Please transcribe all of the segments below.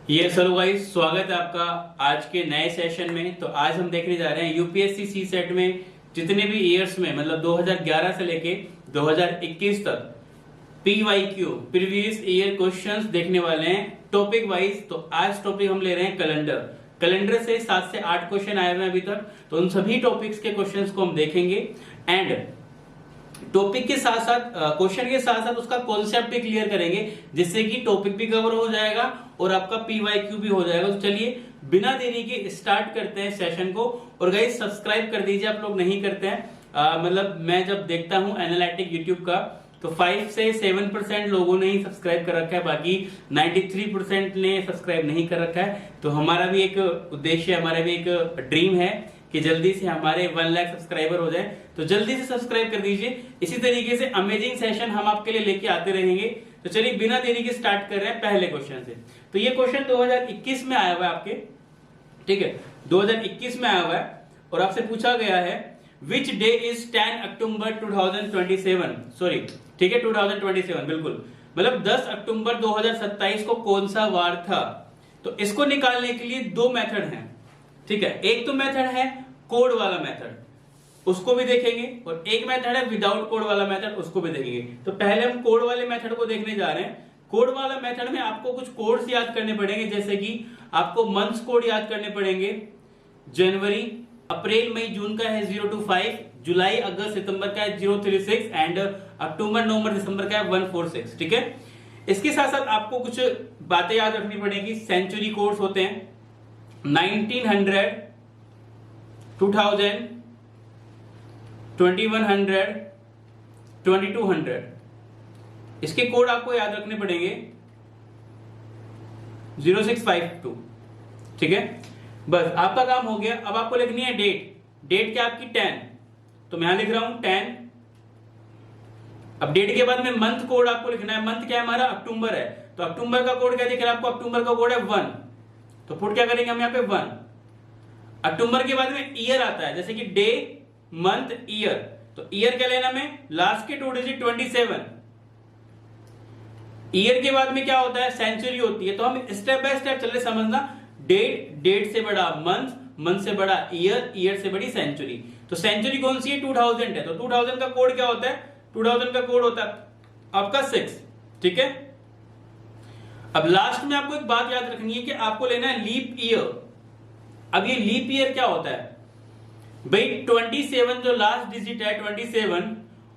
Yes hello guys, स्वागत है आपका आज के नए सेशन में। तो आज हम देखने जा रहे हैं यूपीएससी सी सेट में जितने भी ईयर्स में मतलब 2011 से लेके 2021 तक पीवाईक्यू प्रीवियस ईयर क्वेश्चंस देखने वाले हैं टॉपिक वाइज। तो आज टॉपिक हम ले रहे हैं कैलेंडर। कैलेंडर से 7 से 8 क्वेश्चन आए हुए हैं अभी तक, तो उन सभी टॉपिक्स के क्वेश्चंस को हम देखेंगे एंड टॉपिक के साथ साथ क्वेश्चन के साथ साथ उसका कॉन्सेप्ट भी क्लियर करेंगे, जिससे कि टॉपिक भी कवर हो जाएगा और आपका पीवाईक्यू भी हो जाएगा। तो चलिए बिना देरी के स्टार्ट करते हैं सेशन को। और गाइस सब्सक्राइब कर दीजिए, आप लोग नहीं करते हैं। मतलब मैं जब देखता हूं एनालिटिक यूट्यूब का तो 5 से 7% लोगों ने ही सब्सक्राइब कर रखा है, बाकी 93% ने सब्सक्राइब नहीं कर रखा है। तो हमारा भी एक उद्देश्य, हमारा भी एक ड्रीम है कि जल्दी से हमारे 1 लाख सब्सक्राइबर हो जाए, तो जल्दी से सब्सक्राइब कर दीजिए। इसी तरीके से अमेजिंग सेशन हम आपके लिए लेके आते रहेंगे। तो चलिए बिना देरी के स्टार्ट कर रहे हैं पहले क्वेश्चन से। तो ये क्वेश्चन 2021 में आया हुआ है आपके, ठीक है, 2021 में आया हुआ है और आपसे पूछा गया है which day is 10 October 2027, sorry ठीक है 2027 बिल्कुल, मतलब 10 अक्टूबर 2027 को कौन सा वार था। तो इसको निकालने के लिए दो मेथड हैं, ठीक है। एक तो मेथड है कोड वाला मेथड, उसको भी देखेंगे, और एक मेथड है विदाउट कोड वाला मेथड, उसको भी देखेंगे। तो पहले हम कोड वाले मेथड को देखने जा रहे हैं। कोड वाला मेथड में आपको कुछ कोड्स याद करने पड़ेंगे, जैसे कि आपको मंथ्स कोड याद करने पड़ेंगे। जनवरी, अप्रैल, मई, जून का है 0 to 5, जुलाई, अगस्त, सितंबर का है 036 एंड अक्टूबर, नवंबर, दिसंबर का है 146, ठीक है। इसके साथ साथ आपको कुछ बातें याद रखनी पड़ेगी। सेंचुरी कोड्स होते हैं 1900, 2000, 2100, 2200, इसके कोड आपको याद रखने पड़ेंगे 0652, ठीक है। बस आपका काम हो गया। अब आपको लिखनी है डेट। डेट क्या आपकी 10, तो मैं यहां लिख रहा हूं 10। अब डेट के बाद में मंथ कोड आपको लिखना है। मंथ क्या है हमारा, अक्टूबर है, तो अक्टूबर का कोड क्या दिख रहा है आपको, अक्टूबर का कोड है 1, तो पुट क्या करेंगे हम यहाँ पे 1। अक्टूबर के बाद में ईयर आता है, जैसे कि डे, मंथ, ईयर, तो ईयर क्या लेना में, लास्ट के 2 डिजिट 27। ईयर के बाद में क्या होता है, सेंचुरी होती है। तो हम स्टेप बाय स्टेप चल रहे, समझना। डेट, डेट से बड़ा मंथ, मंथ से बड़ा ईयर, ईयर से बड़ी सेंचुरी। तो सेंचुरी कौन सी है, 2000 है, तो 2000 का कोड क्या होता है, 2000 का कोड होता है आपका 6, ठीक है। अब लास्ट में आपको एक बात याद रखनी है कि आपको लेना है लीप ईयर। अब ये लीप ईयर क्या होता है भाई, 27 जो लास्ट डिजिट है 27,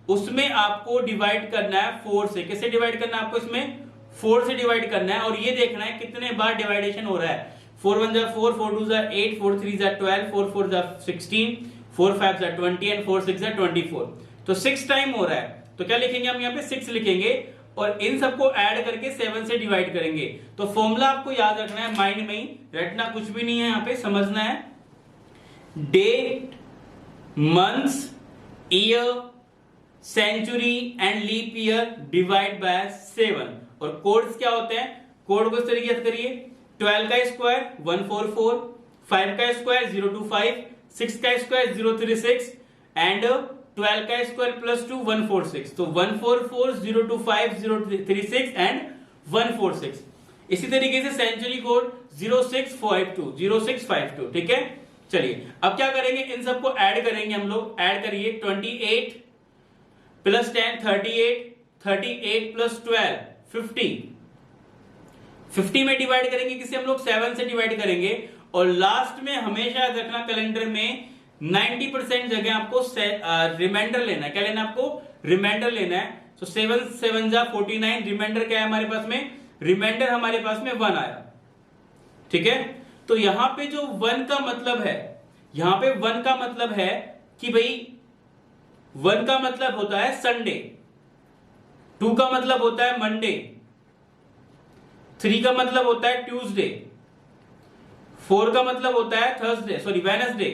उसमें आपको डिवाइड करना है 4 से। कैसे डिवाइड करना है आपको, इसमें 4 से डिवाइड करना है, और ये देखना है कितने बार डिवाइडेशन हो रहा है। 4 1 4, 4 2 8, 4 3 12, 4 4 16, 4 5 20 एंड 4 6 24, तो 6 टाइम हो रहा है। तो क्या लिखेंगे हम यहाँ पे 6 लिखेंगे, और इन सबको ऐड करके 7 से डिवाइड करेंगे। तो फॉर्मूला आपको याद रखना है, माइंड में ही रटना कुछ भी नहीं है, यहाँ पे समझना है। Date, months, year, century and leap year divide by 7। और कोड्स क्या होते हैं, कोड को इस तरीके से करिए, 12 का स्क्वायर 144, 5 का स्क्वायर 025, 6 का स्क्वायर 036 एंड 12 का स्क्वायर प्लस 2 146, तो 144, 025, 036 एंड 146। इसी तरीके से सेंचुरी कोड 0652, 0652, ठीक है। चलिए अब क्या करेंगे, इन सबको ऐड करेंगे हम लोग। ऐड करिए 28 प्लस 10 38, 38 प्लस 12 50, 50 में डिवाइड करेंगे किसे हम लोग, 7 से डिवाइड करेंगे। और लास्ट में हमेशा याद रखना, कैलेंडर में 90% जगह आपको रिमाइंडर लेना है। क्या लेना है आपको, रिमाइंडर लेना है। तो 7 7 जा 49, रिमाइंडर क्या है हमारे पास में, रिमाइंडर हमारे पास में 1 आया, ठीक है। तो यहां पे जो 1 का मतलब है, यहां पे 1 का मतलब है कि भाई 1 का मतलब होता है संडे, 2 का मतलब होता है मंडे, 3 का मतलब होता है ट्यूसडे, 4 का मतलब होता है थर्सडे, सॉरी वेडनेसडे,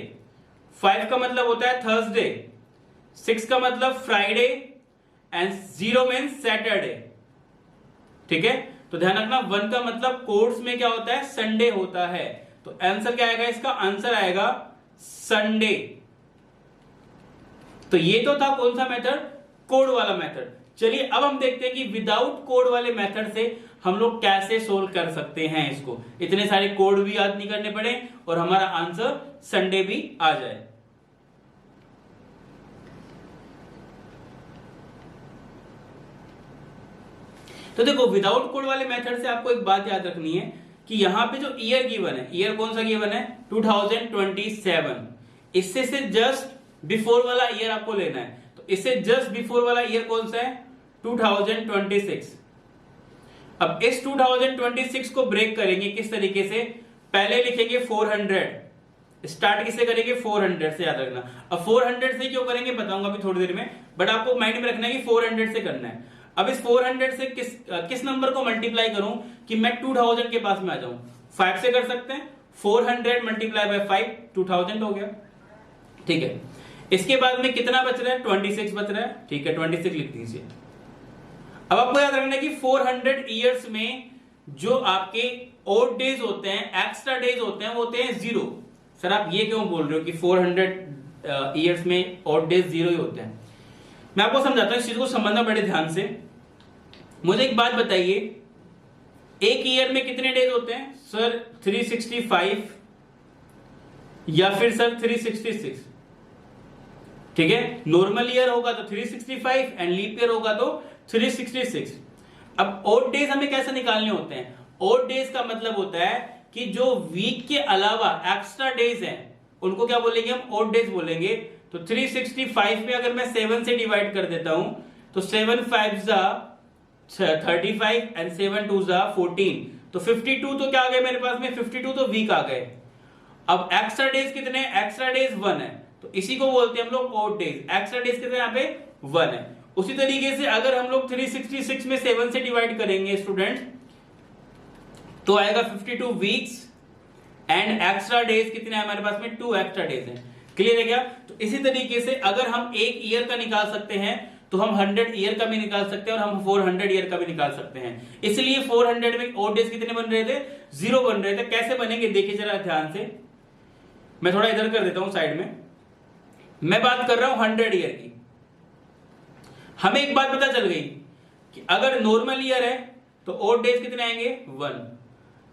5 का मतलब होता है थर्सडे, 6 का मतलब फ्राइडे एंड 0 मीन्स सैटरडे, ठीक है। तो ध्यान रखना 1 का मतलब कोड्स में क्या होता है, संडे होता है। तो आंसर क्या आएगा, इसका आंसर आएगा संडे। तो ये तो था कौन सा मेथड, कोड वाला मेथड। चलिए अब हम देखते हैं कि विदाउट कोड वाले मेथड से हम लोग कैसे सोल्व कर सकते हैं इसको, इतने सारे कोड भी याद नहीं करने पड़े और हमारा आंसर संडे भी आ जाए। तो देखो विदाउट कोड वाले मेथड से आपको एक बात याद रखनी है कि यहां पे जो ईयर गिवन है, ईयर कौन सा गिवन है 2027, इससे से जस्ट बिफोर वाला ईयर आपको लेना है। तो इससे जस्ट बिफोर वाला ईयर कौन सा है 2026। अब इस 2026 को ब्रेक करेंगे किस तरीके से, पहले लिखेंगे 400, स्टार्ट किससे करेंगे 400 से, याद रखना। अब 400 से क्यों करेंगे बताऊंगा अभी थोड़ी देर में, बट आपको माइंड में रखना है कि 400 से करना है। अब इस 400 से किस नंबर को मल्टीप्लाई करूं कि मैं 2000 के पास में आ जाऊं, 5 से कर सकते हैं, 400 मल्टीप्लाई बाय 5 2000 हो गया, ठीक है। इसके बाद में कितना बच रहा है 26 बच रहा है, ठीक है 26 लिख दीजिए। अब आपको याद रखना है कि 400 ईयर्स में जो आपके ओड डेज होते हैं, एक्स्ट्रा डेज होते हैं, वो होते हैं 0। सर आप ये क्यों बोल रहे हो कि 400 ईयर्स में ओड डेज 0 ही होते हैं? मैं आपको समझाता हूं, इस चीज को समझना बड़े ध्यान से। मुझे एक बात बताइए, एक ईयर में कितने डेज होते हैं सर 365 या फिर सर 366, ठीक है। नॉर्मल ईयर होगा तो 365 एंड लीप ईयर होगा तो 366। अब ओड डेज हमें कैसे निकालने होते हैं? ओड डेज का मतलब होता है कि जो वीक के अलावा एक्स्ट्रा डेज हैं उनको क्या बोलेंगे हम, ओड डेज बोलेंगे। तो 365 में अगर मैं 7 से डिवाइड कर देता हूं तो 7 5 35 एंड 7 2 14, तो 52 तो क्या आ गए मेरे पास में, 52 तो वीक आ गए। अब एक्स्ट्रा डेज कितने, एक्स्ट्रा डेज 1 है, तो इसी को बोलते हैं हम लोग ओड डेज। एक्स्ट्रा डेज कितने यहाँ पे 1 है। उसी तरीके से अगर हम लोग 366 में 7 से डिवाइड करेंगे स्टूडेंट्स तो आएगा 52 वीक्स एंड एक्स्ट्रा डेज कितने हमारे पास में 2 एक्स्ट्रा डेज हैं। क्लियर है क्या? तो इसी तरीके से अगर हम एक ईयर का निकाल सकते हैं तो हम 100 ईयर का भी निकाल सकते हैं और हम 400 ईयर का भी निकाल सकते हैं। इसलिए 400 में ओड डेज कितने बन रहे थे, 0 बन रहे थे। कैसे बनेंगे देखिए जरा ध्यान से, मैं थोड़ा इधर कर देता हूं साइड में। मैं बात कर रहा हूं 100 ईयर की। हमें एक बात पता चल गई कि अगर नॉर्मल ईयर है तो ओड डेज कितने आएंगे 1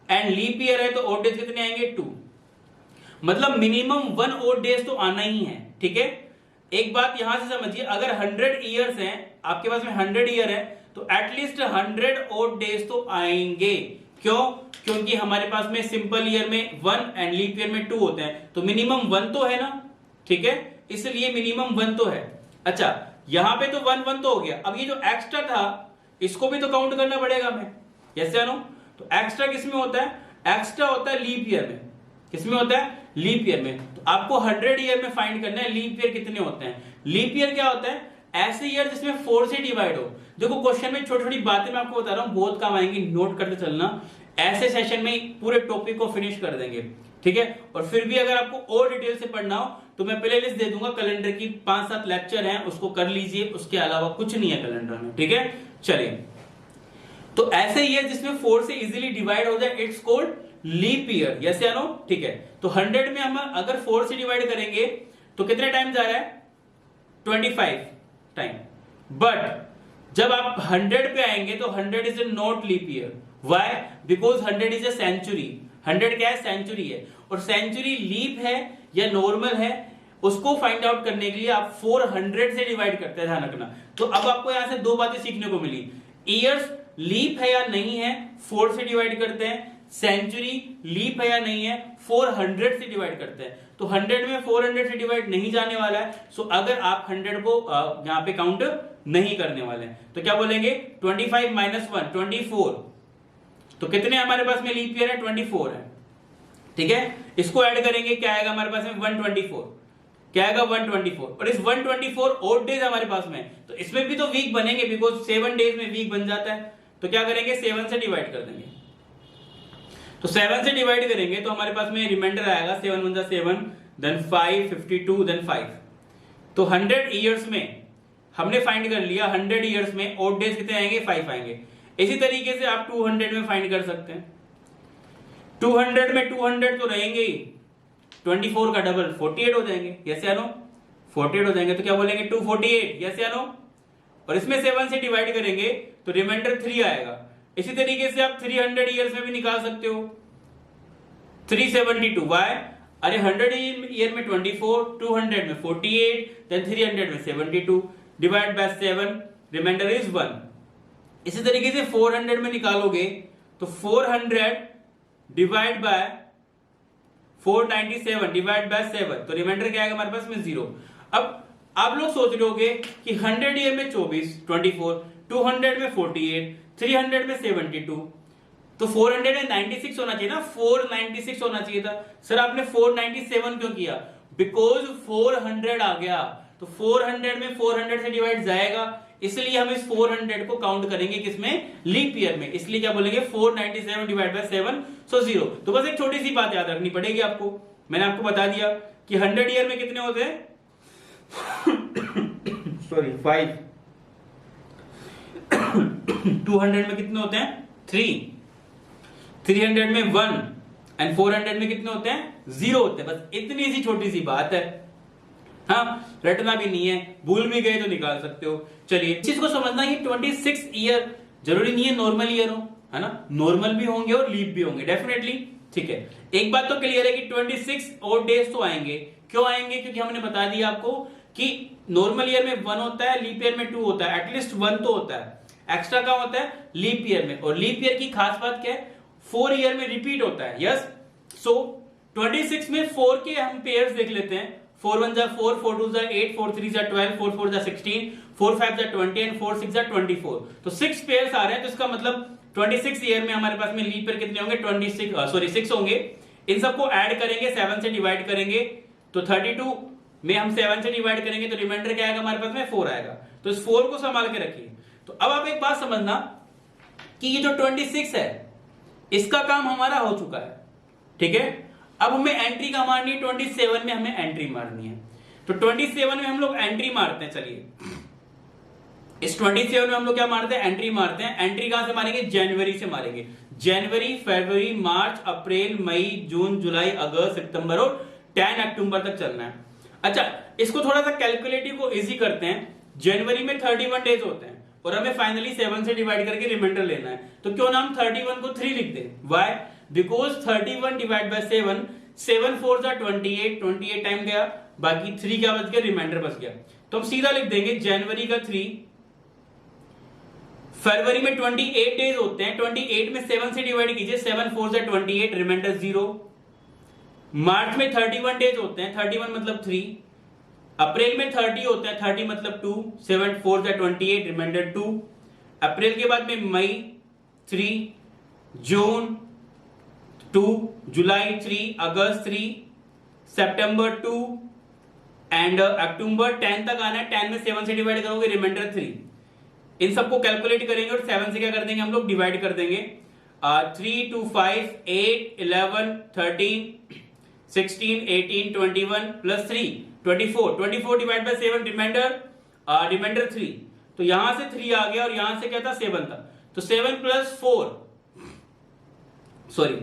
एंड लीप ईयर है तो ओड डेज कितने आएंगे 2। मतलब मिनिमम 1 ओड डेज तो आना ही है, ठीक है। एक बात यहां से समझिए, अगर 100 ईयर्स हैं आपके पास में 100 ईयर है तो एटलीस्ट 100 ओड डेज तो आएंगे। क्यों? क्योंकि हमारे पास में सिंपल ईयर में 1 एंड लीप ईयर में 2 होते हैं, तो मिनिमम 1 तो है ना, ठीक है। इसलिए मिनिमम 1 तो है। अच्छा यहां पे तो 1 तो हो गया। अब ये जो एक्स्ट्रा था इसको भी तो काउंट करना पड़ेगा हमें, यस या नो? तो एक्स्ट्रा किस में होता है, एक्स्ट्रा होता है लीप ईयर में। किसमें होता है, लीप ईयर में। तो आपको 100 ईयर में फाइंड करना है लीप ईयर कितने होते हैं। लीप ईयर क्या होता है, ऐसे ईयर जिसमें 4 से डिवाइड हो। देखो क्वेश्चन में छोटी छोटी बातें मैं आपको बता रहा हूं, बहुत काम आएंगी, नोट करते चलना। ऐसे सेशन में पूरे टॉपिक को फिनिश कर देंगे, ठीक है। और फिर भी अगर आपको और डिटेल से पढ़ना हो तो मैं प्ले लिस्ट दे दूंगा कैलेंडर की, 5-7 लेक्चर हैं, उसको कर लीजिए। उसके अलावा कुछ नहीं है कैलेंडर में, ठीक है। चलिए, तो ऐसे ईयर जिसमें 4 से इजीली डिवाइड हो जाए it's called leap year, yes या नो? ठीक है। तो 100 में हम अगर 4 से डिवाइड करेंगे तो कितने टाइम जा रहा है 25 टाइम। बट जब आप 100 पे आएंगे तो 100 is not leap year. Why? Because 100 is a century. 100 क्या है, सेंचुरी है। और सेंचुरी लीप है या नॉर्मल है उसको फाइंड आउट करने के लिए आप 400 से डिवाइड करते हैं, ध्यान रखना। तो अब आपको यहां से 2 बातें सीखने को मिली, ईयर्स लीप है या नहीं है 4 से डिवाइड करते हैं, सेंचुरी लीप है या नहीं है 400 से डिवाइड करते हैं। तो 100 में 400 से डिवाइड नहीं जाने वाला है। सो अगर आप 100 को यहां पे काउंट नहीं करने वाले हैं तो क्या बोलेंगे 25 माइनस 1 24। तो कितने हमारे पास में लीप ईयर है 24 है, ठीक है। इसको ऐड करेंगे क्या आएगा हमारे पास में 124, क्या आएगा 124। और इस 124 ओड डेज हमारे पास में, तो इसमें भी तो वीक बनेंगे बिकॉज 7 डेज में वीक बन जाता है। तो क्या करेंगे 7 से डिवाइड कर देंगे। तो 7 से डिवाइड करेंगे तो हमारे पास में रिमाइंडर आएगा 7 1 7 देन 5 52 देन 5। तो 100 ईयर्स में हमने फाइंड कर लिया, 100 ईयर्स में ओड डेज कितने आएंगे 5 आएंगे। इसी तरीके से आप 200 में फाइंड कर सकते हैं। 200 में 200 तो रहेंगे ही, 24 का डबल 48 हो जाएंगे, यस या नो? 48 हो जाएंगे। तो क्या बोलेंगे 248, यस या नो? और इसमें 7 से डिवाइड करेंगे तो रिमाइंडर 3 आएगा। इसी तरीके से आप 300 ईयर्स में भी निकाल सकते हो। 372 वाई, अरे 100 ईयर में 24, 200 में 48, देन 300 में 72, डिवाइड बाय 7, रिमाइंडर इज 1। इसी तरीके से 400 में निकालोगे तो 400 डिवाइड बाय 497 डिवाइड बाय 7, तो रिमाइंडर क्या आएगा हमारे पास में 0। अब आप लोग सोच रहे होगे कि 100 ईयर में 24, 200 में 48, 300 में 72, तो 496 होना चाहिए ना, 496 होना चाहिए था। सर आपने 497 क्यों किया? बिकॉज 400 आ गया, तो 400 में 400 से डिवाइड जाएगा, इसलिए हम इस 400 को काउंट करेंगे किसमें? लीप ईयर में। इसलिए क्या बोलेंगे? 497 डिवाइड बाय 7, सो 0। तो बस एक छोटी सी बात याद रखनी पड़ेगी आपको। मैंने आपको बता दिया कि 100 ईयर में कितने होते हैं सॉरी 5, 200 में कितने होते हैं? 3, 300 में 1 एंड 400 में कितने होते हैं? 0 होते हैं। बस इतनी सी छोटी सी बात है। हाँ, रटना भी नहीं है, भूल भी गए तो निकाल सकते हो। चलिए, इस चीज को समझना कि 26 ईयर जरूरी नहीं है नॉर्मल ईयर हो, है ना, नॉर्मल भी होंगे और लीप भी होंगे डेफिनेटली। ठीक है, एक बात तो क्लियर है कि 26 और डेज तो आएंगे। क्यों आएंगे? क्योंकि हमने बता दिया आपको कि नॉर्मल ईयर में 1 होता है, लीप ईयर में 2 होता है, एटलीस्ट 1 तो होता है। एक्स्ट्रा कहाँ होता है? लीप ईयर में। और लीप ईयर की खास बात क्या है? 4 ईयर में रिपीट होता है। यस, सो 26 में 4 के हम पेयर्स देख लेते हैं। 4 1 जा 4, 4 2 जा 8, 4 3 जा 12, 4 4 जा 16, 4 5 जा 20 एंड 4 6 जा 24। तो 6 पेयर्स आ रहे हैं, तो इसका मतलब 26 ईयर में हमारे पास में लीप ईयर कितने होंगे? 6 होंगे। इन सबको ऐड करेंगे, 7 से डिवाइड करेंगे, तो 32 में हम 7 से डिवाइड करेंगे तो रिमाइंडर क्या आएगा हमारे पास में? 4 आएगा। तो इस 4 को संभाल के रखिए। तो अब आप एक बात समझना कि ये जो 26 है इसका काम हमारा हो चुका है। ठीक है, अब हमें एंट्री का मारनी है, 27 में हमें एंट्री मारनी है। तो 27 में हम लोग एंट्री मारते हैं। चलिए, इस 27 में हम लोग क्या मारते हैं? एंट्री मारते हैं। एंट्री कहां से मारेंगे? जनवरी से मारेंगे। जनवरी, फरवरी, मार्च, अप्रैल, मई, जून, जुलाई, अगस्त, सितंबर और 10 अक्टूबर तक चलना है। अच्छा, इसको थोड़ा सा कैलकुलेटिव को इजी करते हैं। जनवरी में 31 डेज होते हैं और हमें फाइनली 7 से डिवाइड करके रिमाइंडर लेना है। तो क्यों ना हम 31 को 3 लिख दें? व्हाई? बिकॉज 31 डिवाइड बाय 7, 7 4 जा 28, 28 टाइम गया, बाकी 3 क्या बच गया? रिमाइंडर बच गया। तो हम सीधा लिख देंगे जनवरी का 3, फरवरी में 28 डेज होते हैं, 28 में 7 से डिवाइड कीजिए, 7 4 जा 28, रिमाइंडर 0। मार्च में 31 डेज होते हैं, 31 मतलब 3, अप्रैल में 30 होते हैं, 30 मतलब 2, 7 4 जा 28, रिमाइंडर 2। अप्रैल के बाद में मई 3, जून 2, जुलाई 3, अगस्त 3, सितंबर 2 एंड अक्टूबर 10 तक आना है। 10 में 7 से डिवाइड करोगे, रिमाइंडर 3। इन सबको कैलकुलेट करेंगे और 7 से क्या कर देंगे हम लोग? डिवाइड कर देंगे। 3 2 5 8 11 13 16 18 21 प्लस 3 24, 24 डिवाइड बाय 7, रिमाइंडर 3। तो यहां से 3 आ गया और यहां से क्या था? 7 था। तो 7 प्लस 4 सॉरी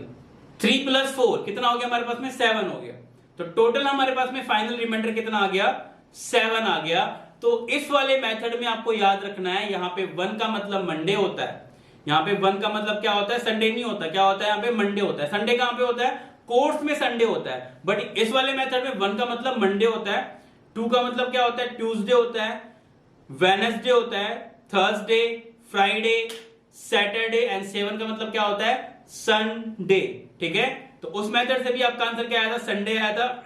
3 प्लस 4 कितना हो गया हमारे पास में? 7 हो गया। तो टोटल हमारे पास में फाइनल रिमाइंडर कितना आ गया? 7 आ गया। तो इस वाले मेथड में आपको याद रखना है, यहां पे 1 का मतलब मंडे होता है, यहां पे 1 का मतलब क्या होता है? संडे नहीं होता। क्या होता है यहां पे? मंडे होता है। संडे कहां पे होता है? कोर्स में संडे होता है, बट इस वाले मेथड में 1 का मतलब मंडे होता है, 2 का मतलब क्या होता है? ट्यूसडे होता है, वेडनेसडे होता है, थर्सडे, फ्राइडे, सैटरडे एंड 7 का मतलब क्या होता है? संडे। ठीक है, तो उस मेथड से भी आपका आंसर क्या आया था? संडे आया था।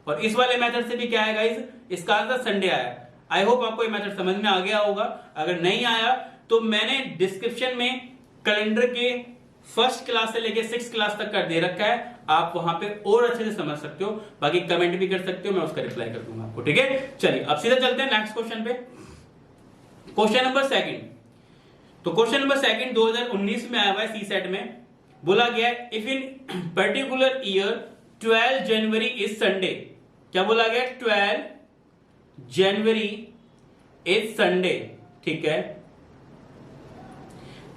और इस वाले मेथड से भी क्या आएगा? इसका आंसर संडे आया। आई होप आपको ये मेथड समझ में आ गया होगा। अगर नहीं आया तो मैंने डिस्क्रिप्शन में कैलेंडर के फर्स्ट क्लास से लेके 6th क्लास तक का दे रखा है, आप वहां पे और अच्छे से समझ सकते हो। बाकी कमेंट भी कर सकते हो, मैं उसका रिप्लाई कर दूंगा आपको। ठीक है, चलिए अब सीधा चलते हैं नेक्स्ट क्वेश्चन पे। Question number 2। तो क्वेश्चन नंबर 2 2019 में आया हुआ है, सी सेट में बोला गया है, if in particular year 12 January is Sunday. क्या बोला गया? 12 जनवरी इज संडे। ठीक है,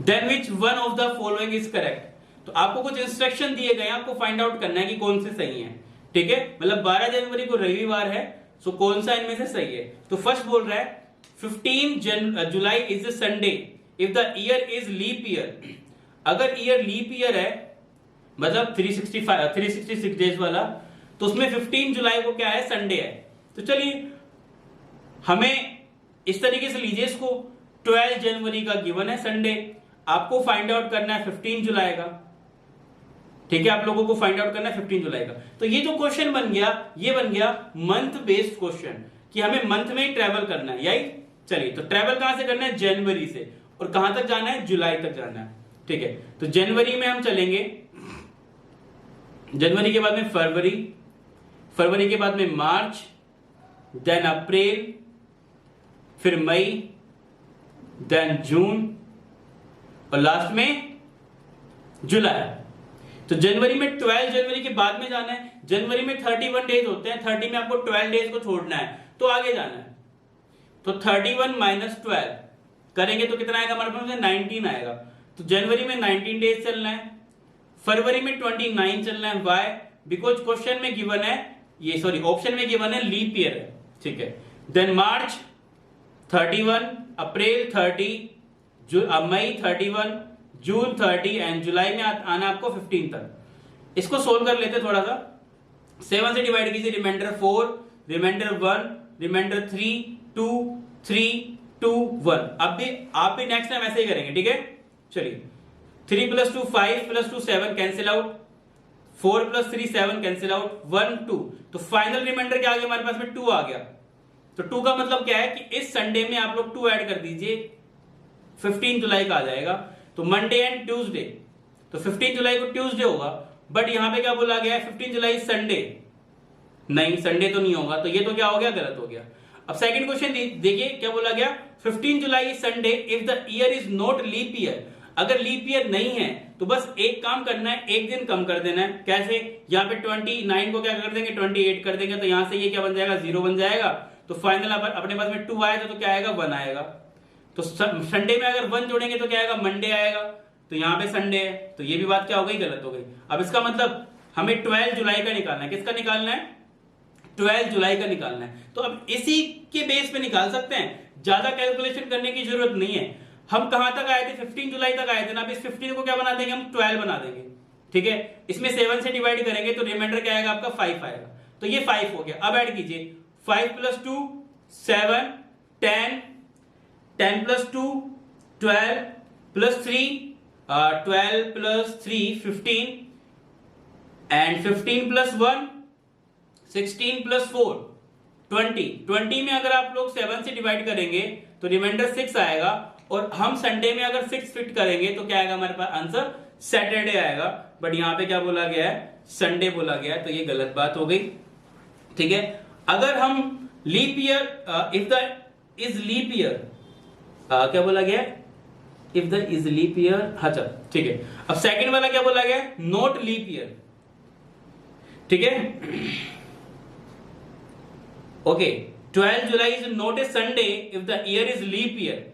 then which one of the following is correct. तो आपको कुछ इंस्ट्रक्शन दिए गए हैं, आपको फाइंड आउट करना है कि कौन से सही है। ठीक है, मतलब 12 जनवरी को रविवार है, सो कौन सा इनमें से सही है। तो फर्स्ट बोल रहा है 15 July is the Sunday if the year is leap year. अगर ईयर लीप ईयर है मतलब 366 डेज वाला, तो उसमें 15 जुलाई को क्या है, संडे है। तो चलिए हमें इस तरीके से लीजिए इसको, 12 जनवरी का गिवन है संडे, आपको फाइंड आउट करना है 15 जुलाई का। ठीक है, आप लोगों को फाइंड आउट करना है 15 जुलाई का। तो ये जो क्वेश्चन बन गया, ये बन गया मंथ बेस्ड क्वेश्चन कि हमें मंथ में ही ट्रेवल करना है, यही। चलिए, तो ट्रेवल कहां से करना है, जनवरी से, और कहां तक जाना है, जुलाई तक जाना है। ठीक है, तो जनवरी में हम चलेंगे, जनवरी के बाद में फरवरी, फरवरी के बाद में मार्च, देन अप्रैल, फिर मई, देन जून, और लास्ट में जुलाई। तो जनवरी में 12 जनवरी के बाद में जाना है। जनवरी में 31 डेज होते हैं, 30 में आपको 12 डेज को छोड़ना है, तो आगे जाना है। तो 31 माइनस 12 करेंगे तो कितना आएगा हमारे पास, 19 आएगा। तो जनवरी में 19 डेज चलना है, फरवरी में 29 चलना है। वाई? बिकॉज क्वेश्चन में गिवन है, ये सॉरी ऑप्शन में गिवन है लीप ईयर है। ठीक है, then March 31, April 30, May 31, June 30 and जुलाई में आना आपको 15 तक। इसको सोल्व कर लेते थोड़ा सा, 7 से डिवाइड कीजिए, रिमाइंडर 4, रिमाइंडर 1, रिमाइंडर 3, 2, 3, 2, 1। अब भी आप भी नेक्स्ट टाइम ऐसे ही करेंगे। ठीक है, चलिए 3 + 2 5 + 2 7 कैंसिल आउट, 4 + 3 7 कैंसिल आउट, 1 2। तो फाइनल रिमाइंडर क्या आ गया हमारे पास में, 2 आ गया। तो 2 का मतलब क्या है कि इस संडे में आप लोग 2 ऐड कर दीजिए, 15 जुलाई का आ जाएगा। तो मंडे एंड ट्यूसडे, तो 15 जुलाई को ट्यूसडे होगा, बट यहां पे क्या बोला गया है, 15 जुलाई संडे, नहीं संडे तो नहीं होगा, तो ये तो क्या हो गया, गलत हो गया। अब सेकंड क्वेश्चन देखिए क्या बोला गया, 15 July Sunday if the year is not leap year. अगर लीप ईयर नहीं है तो बस एक काम करना है, एक दिन कम कर देना है। कैसे, यहाँ पे 29 को क्या कर देंगे, 28 कर देंगे, तो यहां से ये क्या बन जाएगा, 0 बन जाएगा। तो फाइनल अपने पास में 2 आएगा तो क्या आएगा, 1 आएगा। तो संडे में अगर 1 जोड़ेंगे तो क्या आएगा, मंडे आएगा। तो यहाँ पे संडे है, तो ये भी बात क्या हो गई, गलत हो गई। अब इसका मतलब हमें 12 जुलाई का निकालना है। किसका निकालना है, 12 जुलाई का निकालना है। तो अब इसी के बेस पे निकाल सकते हैं, ज्यादा कैलकुलेशन करने की जरूरत नहीं है। हम कहां तक आए थे, 15 जुलाई तक आए थे ना। अब इस 15 को क्या बना देंगे, हम 12 बना देंगे। ठीक है, इसमें 7 से डिवाइड करेंगे तो रिमाइंडर क्या आएगा आपका, 5 आएगा। तो ये 5 हो गया। अब ऐड कीजिए, 5 + 2 7, 10, 10 + 2 12 + 3 12 + 3 15 एंड 15 + 1 16 + 4 20। 20 में अगर आप लोग 7 से डिवाइड करेंगे तो रिमाइंडर 6 आएगा, और हम संडे में अगर 6 फिट करेंगे तो क्या आएगा हमारे पास आंसर, सैटरडे आएगा। बट यहां पे क्या बोला गया है, संडे बोला गया है, तो ये गलत बात हो गई। ठीक है, अगर हम leap year, if the is leap year, क्या बोला गया, if the is leap year, अच्छा ठीक है। अब सेकंड वाला क्या बोला गया, नॉट लीप ईयर। ठीक है, okay, 12 July is not a Sunday if the year is leap year.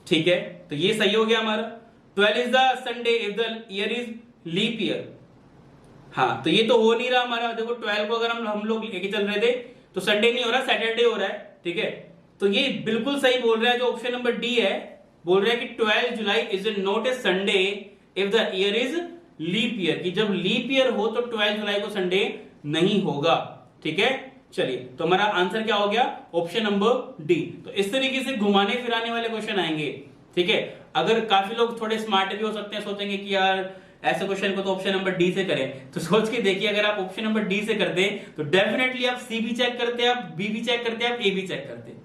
ठीक है, तो ये सही हो गया हमारा, 12 is the Sunday if the year is leap year. हाँ, तो ये तो हो नहीं रहा हमारा। देखो 12 को अगर हम लोग लेके चल रहे थे तो संडे नहीं हो रहा, सैटरडे हो रहा है। ठीक है, तो ये बिल्कुल सही बोल रहा है जो ऑप्शन नंबर डी है, बोल रहा है कि 12 July is not a Sunday if the year is leap year, कि जब लीप ईयर हो तो 12 जुलाई को संडे नहीं होगा। ठीक है, चलिए, तो हमारा आंसर क्या हो गया, ऑप्शन नंबर डी। तो इस तरीके से घुमाने फिराने वाले क्वेश्चन आएंगे। ठीक है, अगर काफी लोग थोड़े स्मार्ट भी हो सकते हैं, सोचेंगे कि यार ऐसे क्वेश्चन को तो ऑप्शन नंबर डी से करें, तो सोच के देखिए, अगर आप ऑप्शन नंबर डी से करते तो डेफिनेटली आप सी भी चेक करते, आप बी भी चेक करते, आप ए भी चेक करते।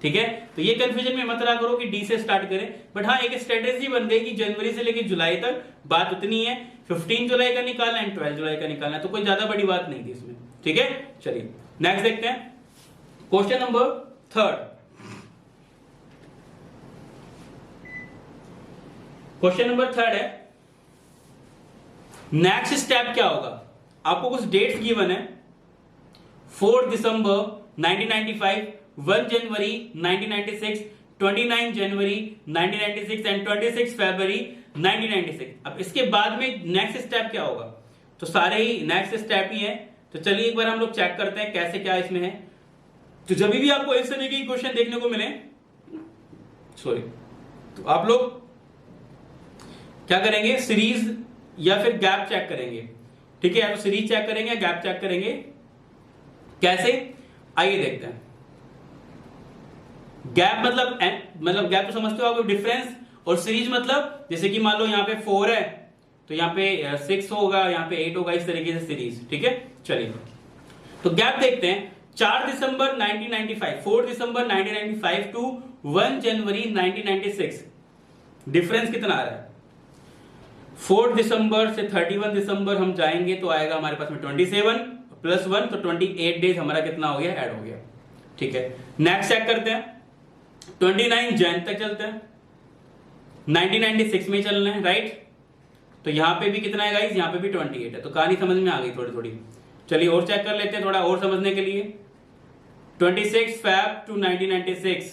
ठीक है, तो ये कंफ्यूजन में मत रहा करो कि डी से स्टार्ट करें। बट हाँ, एक स्ट्रेटेजी बन गई कि जनवरी से लेकर जुलाई तक बात उतनी है, 15 जुलाई का निकालना है, 12 जुलाई का निकालना है, तो कोई ज्यादा बड़ी बात नहीं थी इसमें। ठीक है, चलिए नेक्स्ट देखते हैं, क्वेश्चन नंबर 3। क्वेश्चन नंबर 3 है, नेक्स्ट स्टेप क्या होगा। आपको कुछ डेट्स गिवन है, 4 दिसंबर 1995, 1 जनवरी 1996, 29 जनवरी 1996 एंड 26 फरवरी 1996। अब इसके बाद में नेक्स्ट स्टेप क्या होगा, तो सारे ही नेक्स्ट स्टेप ही है। तो चलिए एक बार हम लोग चेक करते हैं कैसे क्या इसमें है। तो जब भी आपको इस तरीके की क्वेश्चन देखने को मिले सॉरी, तो आप लोग क्या करेंगे, सीरीज या फिर गैप चेक करेंगे, ठीक है, या तो सीरीज चेक करेंगे, गैप चेक करेंगे। कैसे, आइए देखते हैं। गैप मतलब गैप तो समझते हो आप, डिफरेंस, और सीरीज मतलब जैसे कि मान लो यहाँ पे 4 है तो यहाँ पे 6 होगा, यहाँ पे 8 होगा, इस तरीके से सीरीज, ठीक है। चलिए तो गैप देखते हैं। 4 दिसंबर 1995, 4 दिसंबर 1995 टू 1 जनवरी 1996, डिफरेंस कितना आ रहा है? 4 दिसंबर से 31 दिसंबर हम जाएंगे तो आएगा हमारे पास में 27 प्लस 1, तो 28 डेज हमारा कितना हो गया, ऐड हो गया, ठीक है। नेक्स्ट चेक करते हैं, 29 जैन तक चलते हैं, 1996 में चलना है, राइट। तो यहां पे भी कितना है गाइस, यहां पे भी 28 है, तो कहानी समझ में आ गई थोड़ी थोड़ी। चलिए और चेक कर लेते हैं थोड़ा और समझने के लिए। 26 फैब टू 1996,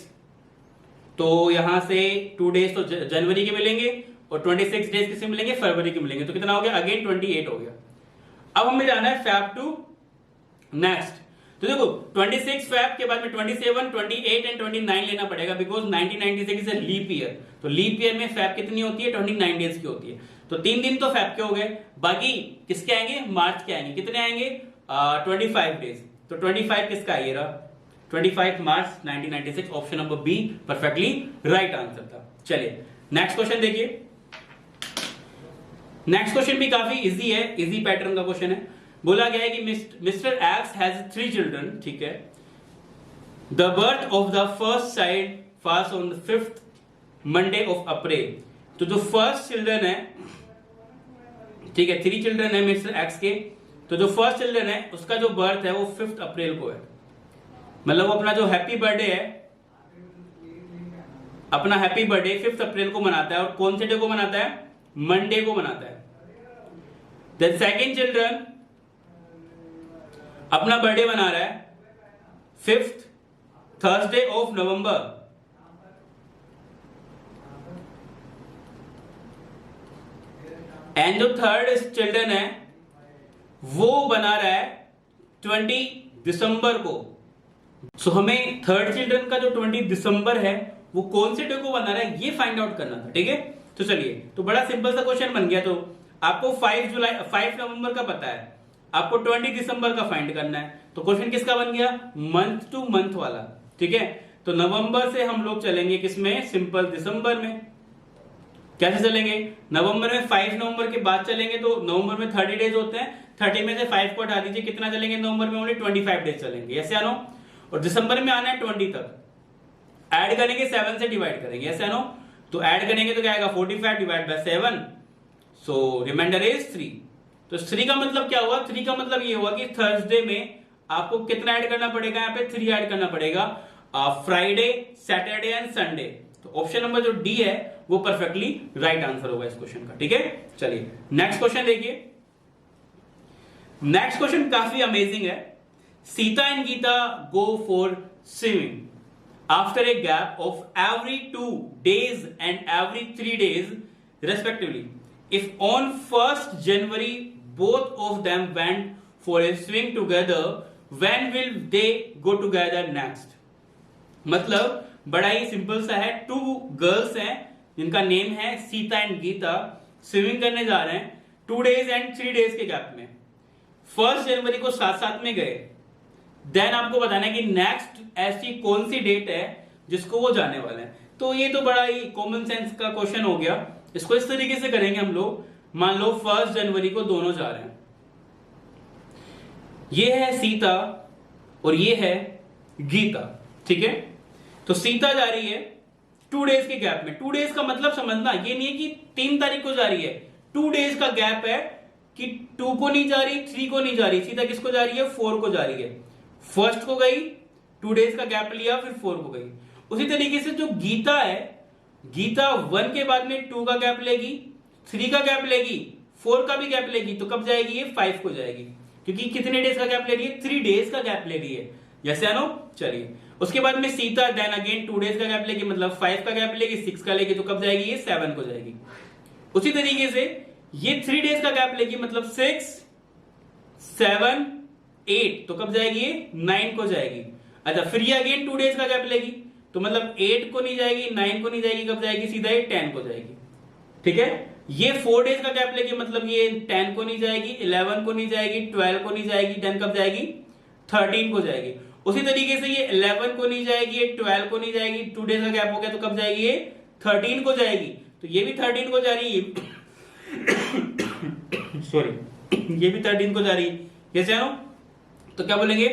तो यहां से 2 डेज तो जनवरी के मिलेंगे और 26 डेज किससे मिलेंगे, फरवरी के मिलेंगे, तो कितना हो गया, अगेन 28 हो गया। अब हमें जाना है फैब टू नेक्स्ट। तो देखो 26 फैब के बाद में 27, 28 एंड 29 लेना पड़ेगा, because 1996 is a leap year, तो लीप ईयर में फैब कितनी होती है, 29 डेज की होती है। तो 3 दिन तो फैब के हो गए, बाकी किसके आएंगे, मार्च के आएंगे, कितने आएंगे, 25 डेज। तो 25 किसका है, ये रहा 25 मार्च 1996, option number be perfectly right answer था। चलिए नेक्स्ट क्वेश्चन देखिए। नेक्स्ट क्वेश्चन भी काफी इजी है, इजी पैटर्न का क्वेश्चन है। बोला गया है कि मिस्टर एक्स हैज 3 चिल्ड्रन, ठीक है। The birth of the first child falls on the 5th Monday of April. तो जो फर्स्ट चिल्ड्रन है, ठीक है, 3 चिल्ड्रन है मिस्टर एक्स के, तो जो फर्स्ट चिल्ड्रन है उसका जो बर्थ है वो 5th अप्रैल को है, मतलब वो अपना जो हैप्पी बर्थडे है, अपना हैप्पी बर्थडे 5th अप्रैल को मनाता है, और कौन से डे को मनाता है, मंडे को मनाता है। द सेकेंड चिल्ड्रन अपना बर्थडे मना रहा है 5th Thursday of November, and जो थर्ड चिल्ड्रन है वो बना रहा है 20 दिसंबर को। सो हमें थर्ड चिल्ड्रन का जो 20 दिसंबर है वो कौन से डे को बना रहा है ये फाइंड आउट करना था, ठीक है। तो चलिए, तो बड़ा सिंपल सा क्वेश्चन बन गया। तो आपको 5 नवंबर का पता है, आपको 20 दिसंबर का फाइंड करना है, तो क्वेश्चन किसका बन गया, मंथ टू मंथ वाला, ठीक है। तो नवंबर से हम लोग चलेंगे किसमें, सिंपल दिसंबर में। कैसे चलेंगे, नवंबर में 5 नवंबर के बाद चलेंगे, तो नवंबर में 30 डेज होते हैं, 30 में से 5 को हटा दीजिए, कितना चलेंगे नवंबर में, ओनली 25 डेज चलेंगे, ऐसे आनो। और दिसंबर में आना है 20 तक, ऐड करेंगे 7 से डिवाइड करेंगे, ऐसे आनो। तो ऐड करेंगे तो क्या आएगा, 45 divide by 7, so remainder is 3। तो 3 का मतलब क्या हुआ, 3 का मतलब ये हुआ कि थर्सडे में आपको कितना ऐड करना पड़ेगा, यहाँ पे 3 ऐड करना पड़ेगा, फ्राइडे, सैटरडे एंड संडे। तो ऑप्शन नंबर जो डी है वो परफेक्टली राइट आंसर होगा इस क्वेश्चन का, ठीक है। चलिए नेक्स्ट क्वेश्चन देखिए। नेक्स्ट क्वेश्चन काफी अमेजिंग है। Sita and Gita go for swimming after a gap of every 2 days and every 3 days respectively. If on 1st January both of them went for a swim together, when will they go together next? मतलब बड़ा ही simple सा है, 2 girls हैं जिनका name है Sita and Gita, swimming करने जा रहे हैं 2 days एंड 3 days के गैप में। 1 जनवरी को साथ साथ में गए, देन आपको बताना है कि नेक्स्ट ऐसी कौन सी डेट है जिसको वो जाने वाले हैं। तो ये तो बड़ा ही कॉमन सेंस का क्वेश्चन हो गया। इसको इस तरीके से करेंगे हम लोग, मान लो 1 जनवरी को दोनों जा रहे हैं, ये है सीता और ये है गीता, ठीक है। तो सीता जा रही है 2 days के गैप में। 2 days का मतलब समझना ये नहीं है कि 3 तारीख को जा रही है, 2 days का गैप है कि 2 को नहीं जा रही, 3 को नहीं जा रही, सीता किसको जा रही है, 4 को जा रही है। फर्स्ट को गई, 2 days का गैप लिया, फिर 4 को गई। उसी तरीके से जो गीता है, गीता 1 के बाद में 2 का गैप लेगी, 3 का गैप लेगी, 4 का भी गैप लेगी, तो कब जाएगी ये 5 को जाएगी, क्योंकि कितने डेज का गैप ले रही है, 3 days का गैप ले रही है, जैसे आनो। चलिए उसके बाद में सीता देन अगेन 2 days का गैप लेगी, मतलब 5 का गैप लेगी, 6 का लेगी, तो कब जाएगी ये 7 को जाएगी। उसी तरीके से ये 3 days का गैप लेगी, मतलब 6, 7, 8, तो कब जाएगी ये 9 को जाएगी। अच्छा फिर ये अगेन 2 days का गैप लेगी, तो मतलब 8 को नहीं जाएगी, 9 को नहीं जाएगी, कब जाएगी? सीधा ये 10 को जाएगी। ठीक है, ये 4 डेज का गैप लेके मतलब ये 10 को नहीं जाएगी, 11 को नहीं जाएगी, 12 को नहीं जाएगी, देन कब जाएगी? 13 को जाएगी। उसी तरीके से ये 11 को नहीं जाएगी, ये 12 को नहीं जाएगी, 2 डेज का गैप हो गया, तो कब जाएगी? ये 13 को जाएगी। तो ये भी 13 को जा रही है, सॉरी ये भी 13 को जा रही है। कैसे आनो? तो क्या बोलेंगे?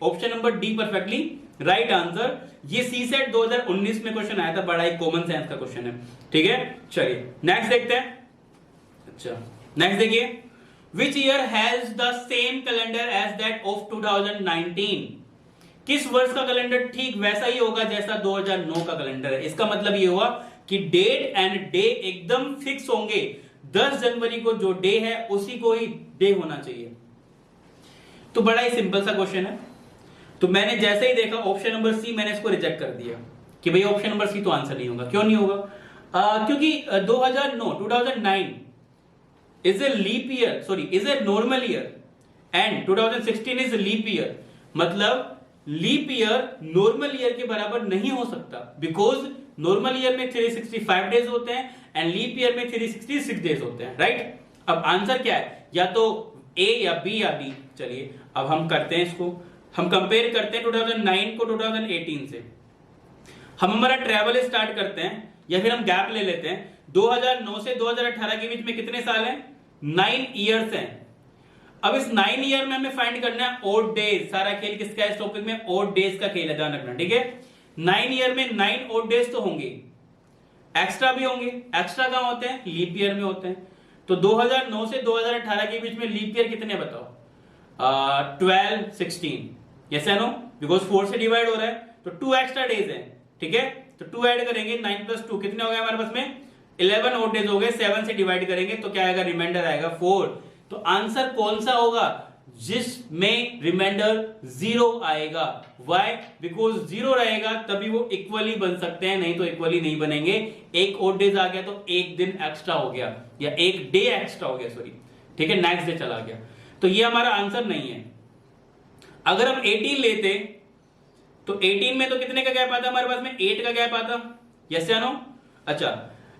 Option number D perfectly right answer. ये सीसेट 2019 में क्वेश्चन आया था, बड़ा ही कॉमन सेंस का क्वेश्चन है। ठीक है, चलिए नेक्स्ट देखते हैं। अच्छा नेक्स्ट देखिए, which year has the same calendar as that of 2019? किस वर्ष का कैलेंडर ठीक वैसा ही होगा जैसा 2009 का कैलेंडर है। इसका मतलब ये हुआ कि डेट एंड डे एकदम फिक्स होंगे। 10 जनवरी को जो डे है उसी को ही डे होना चाहिए। तो बड़ा ही सिंपल सा क्वेश्चन है। तो मैंने जैसे ही देखा ऑप्शन नंबर सी, मैंने इसको रिजेक्ट कर दिया कि भाई ऑप्शन नंबर सी तो आंसर नहीं होगा। क्यों नहीं होगा? क्योंकि 2009 is a leap year, sorry is a normal year, and 2016 is leap year. मतलब लीप ईयर नॉर्मल ईयर के बराबर नहीं हो सकता, बिकॉज नॉर्मल ईयर में 365 डेज होते हैं एंड लीप ईयर में 366 डेज होते हैं, राइट? अब आंसर क्या है? या तो ए या बी या डी। चलिए अब हम करते हैं इसको, हम कंपेयर करते हैं 2009 को 2018 से। हम हमारा ट्रैवल स्टार्ट करते हैं, या फिर हम गैप ले लेते हैं। 2009 से 2018 के बीच में कितने साल हैं? 9 ईयर्स हैं। अब इस 9 ईयर में हमें फाइंड करना है ओड डेज। सारा खेल किसका है इस टॉपिक में? ओड डेज का खेल है, ध्यान रखना। ठीक है, 9 ईयर में 9 ओड डेज तो होंगे, एक्स्ट्रा भी होंगे। एक्स्ट्रा कहां होते हैं? लीप ईयर में होते हैं। तो 2009 से 2018 के बीच में लीप ईयर कितने बताओ? 12, 16। यस या नो? बिकॉज 4 से डिवाइड हो रहा है तो 2 एक्स्ट्रा डेज है। ठीक है, तो 2 ऐड करेंगे, 9 + 2 कितने हो गए हमारे पास में? 11 ओड डेज हो गए। 7 से डिवाइड करेंगे तो क्या आएगा? रिमाइंडर आएगा 4। तो आंसर कौन सा होगा? जिसमें रिमाइंडर 0 आएगा। वाई? बिकॉज 0 रहेगा तभी वो इक्वली बन सकते हैं, नहीं तो इक्वली नहीं बनेंगे। एक ओड डेज आ गया तो एक दिन एक्स्ट्रा हो गया, या एक डे एक्स्ट्रा हो गया, सॉरी। ठीक है, नेक्स्ट डे चला गया, तो ये हमारा आंसर नहीं है। अगर हम 18 लेते तो 18 में तो कितने का गैप आता हमारे पास में? 8 का गैप आता। यस या नो? अच्छा,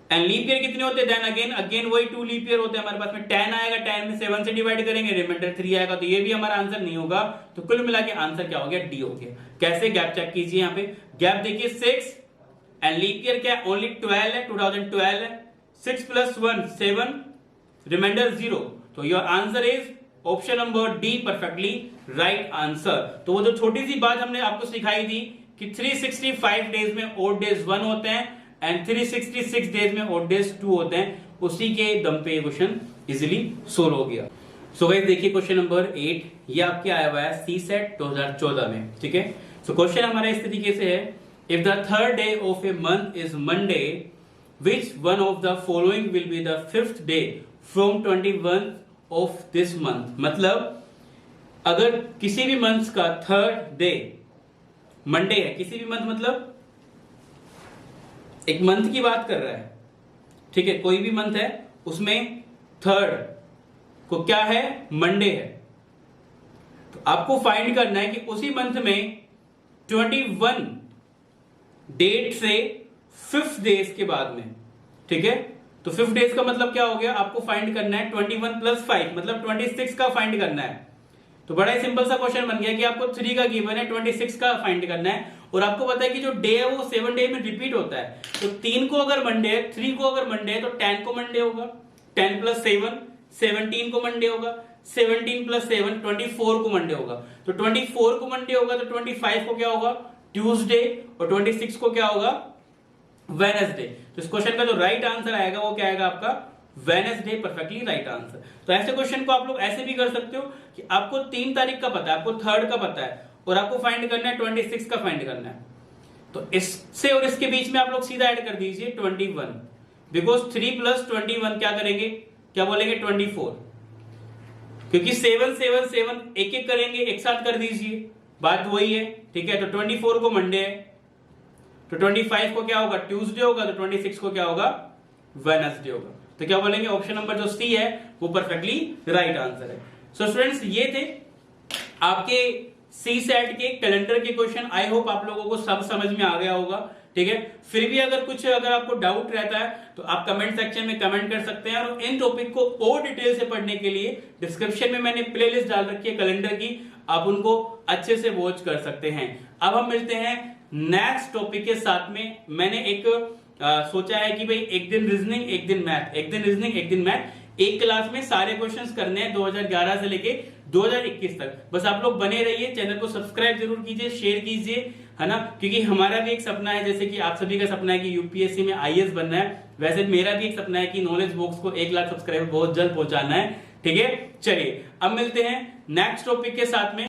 एंड लीप ईयर कितने होते हैं? देन अगेन वही 2 लीप ईयर होते हैं हमारे पास में। 10 आएगा, 10 में 7 से डिवाइड करेंगे, रिमाइंडर 3 आएगा। तो ये भी हमारा आंसर नहीं होगा। तो कुल मिला के आंसर क्या हो गया? डी हो गया। कैसे? गैप चेक कीजिए, यहाँ पे गैप देखिए 6 एंड लीप ईयर क्या है? ओनली 12 है, 2012 है। 6 + 1 7, रिमाइंडर 0। तो your answer is option number D perfectly right answer. तो वो जो छोटी सी बात हमने आपको सिखाई थी कि 365 डेज में ओड डेज 1 होते हैं एंड 366 डेज में ओड डेज 2 होते हैं, उसी के दम पे ये क्वेश्चन इजीली सोल्व हो गया। सो गाइस देखिए क्वेश्चन नंबर 8, ये आपके आया हुआ है सीसेट 2014 में। ठीक है, सो क्वेश्चन हमारा इस तरीके से है, if the third day of a month is Monday, which one of the following will be the 5th day from 21 of this month. मतलब अगर किसी भी मंथ का थर्ड डे मंडे है, किसी भी मंथ मतलब एक मंथ की बात कर रहा है। ठीक है, कोई भी मंथ है उसमें थर्ड को क्या है? मंडे है। तो आपको फाइंड करना है कि उसी मंथ में 21 डेट से 5th डेज के बाद में। ठीक है, तो 5th डेज का मतलब क्या हो गया? आपको फाइंड करना है 21 + 5 मतलब 26 का फाइंड करना है। तो बड़ा ही सिंपल सा क्वेश्चन बन गया कि आपको 3 का गिवन है, 26 का फाइंड करना है। और आपको पता है कि जो डे है वो 7 डे में रिपीट होता है। तो 3 को अगर मंडे है, 3 को अगर मंडे है तो 10 को मंडे होगा, 10 + 7 17 को मंडे होगा, 17 + 7 24 को मंडे होगा। तो 24 को मंडे होगा तो 25 को क्या होगा? ट्यूसडे, और 26 को क्या होगा? वेडनेसडे। तो इस क्वेश्चन का जो राइट आंसर आएगा वो क्या आएगा आपका? Wednesday, perfectly right answer. तो ऐसे क्वेश्चन को आप लोग ऐसे भी कर सकते हो कि आपको 3 तारीख का पता है, आपको 3rd का पता है और आपको फाइंड करना है 26 का फाइंड करना है। तो इससे और इसके बीच में आप लोग सीधा ऐड कर दीजिए 21, बिकॉज 3 + 21 क्या करेंगे? क्या बोलेंगे? 24, क्योंकि 7 7 7 एक एक करेंगे, एक साथ कर दीजिए, बात वही है। ठीक है, तो 24 को मंडे है, तो 25 को क्या होगा? ट्यूसडे होगा, तो 26 को क्या होगा? वेडनेसडे होगा। तो क्या बोलेंगे? ऑप्शन नंबर जो सी है वो परफेक्टली राइट आंसर है। सो स्टूडेंट्स, ये थे आपके सी सेट के कैलेंडर के क्वेश्चन। आई होप आप लोगों को सब समझ में आ गया होगा, ठीक है। फिर भी अगर आपको डाउट रहता है तो आप कमेंट सेक्शन में कमेंट कर सकते हैं, और इन टॉपिक को और डिटेल से पढ़ने के लिए डिस्क्रिप्शन में मैंने प्लेलिस्ट डाल रखी है कैलेंडर की, आप उनको अच्छे से वॉच कर सकते हैं। अब हम मिलते हैं नेक्स्ट टॉपिक के साथ में। मैंने एक सोचा है कि भाई एक दिन रीजनिंग एक दिन मैथ, एक दिन रीजनिंग एक दिन मैथ, एक क्लास में सारे क्वेश्चंस करने हैं 2011 से लेके 2021 तक। बस आप लोग बने रहिए, चैनल को सब्सक्राइब जरूर कीजिए, शेयर कीजिए, है ना, क्योंकि हमारा भी एक सपना है, जैसे कि आप सभी का सपना है कि यूपीएससी में आईएएस बनना है, वैसे मेरा भी एक सपना है कि नॉलेज बॉक्स को 1 लाख सब्सक्राइबर बहुत जल्द पहुंचाना है, ठीक है। चलिए अब मिलते हैं नेक्स्ट टॉपिक के साथ में।